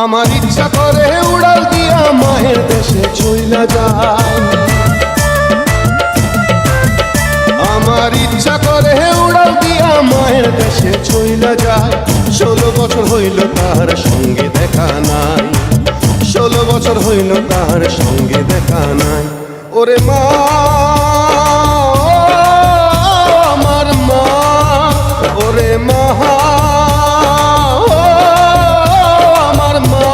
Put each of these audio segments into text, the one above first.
আমার ইচ্ছা করে উড়াল দিয়া মায়ের দেশে চইলা যায়। আমার ইচ্ছা করে উড়াল দিয়া মায়ের দেশে চইলা যায়। 16 বছর হইল তার সঙ্গে দেখা নাই, 16 বছর হইল তার সঙ্গে দেখা নাই। ওরে মা, আমার মা, ওরে মা, আমার মা।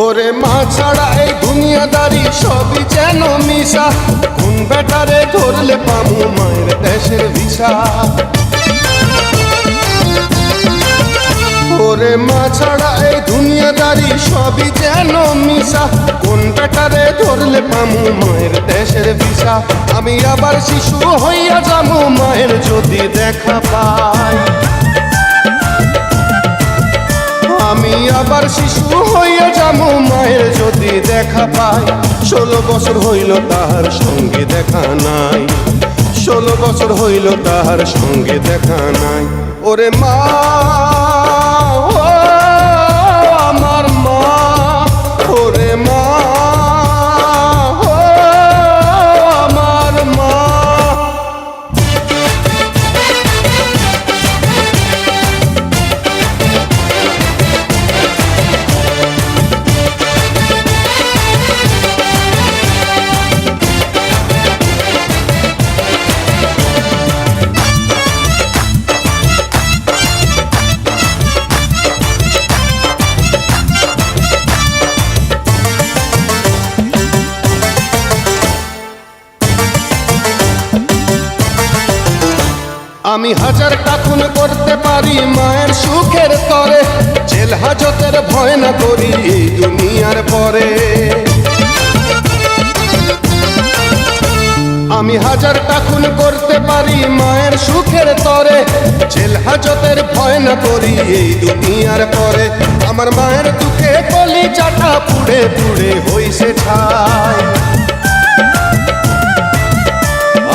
ওরে মা ছাড়া এই দুনিয়াদারি সবই যেন মিশা। কোন বেটারে ধরলে পামু মায়ের দেশের ভিসা। ওরে মা ছাড়া এই দুনিয়াদারি সবই যেন মিশা। কোন বেটারে ধরলে পামু মায়ের দেশের ভিসা। আমি আবার শিশু হইয়া যাবো মায়ের যদি দেখা পাই। আমি আবার শিশু হইয়া যাবো মায়ের যদি দেখা পাই। 16 বছর হইল তাহার সঙ্গে দেখা নাই, 16 বছর হইল তাহার সঙ্গে দেখা নাই। ওরে মা, আমার মা, ওরে মা, আমার মা। আমি হাজারটা খুন করতে পারি মায়ের সুখের তরে। জেল হাজতের ভয় না করি এই দুনিয়ার পরে। আমি হাজারটা খুন করতে পারি মায়ের সুখের তরে। জেল হাজতের ভয় না করি এই দুনিয়ার পরে। আমার মায়ের দুঃখে কলিজাটা পুড়ে পুড়ে হইছে ছাই।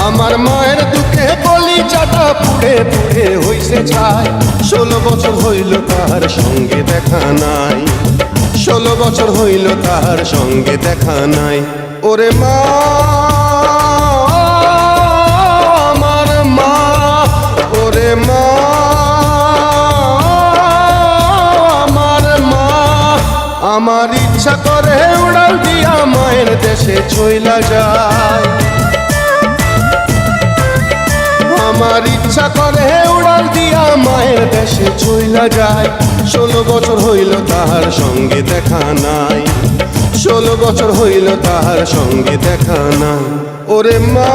আমার মায়ের দুঃখে কলিজাটা পুড়ে পুড়ে হইছে ছাই। 16 বছর হইল তাহার সঙ্গে দেখা নাই, 16 বছর হইল তাহার সঙ্গে দেখা নাই। ওরে মা, আমার মা, ওরে মা, আমার মা। আমার ইচ্ছা করে উড়াল দিয়া মায়ের দেশে চইলা যায়। আমার ইচ্ছা করে উড়াল দিয়া মায়ের দেশে চইলা যায়। 16 বছর হইল তাহার সঙ্গে দেখা নাই, 16 বছর হইল তাহার সঙ্গে দেখা নাই। ওরে মা।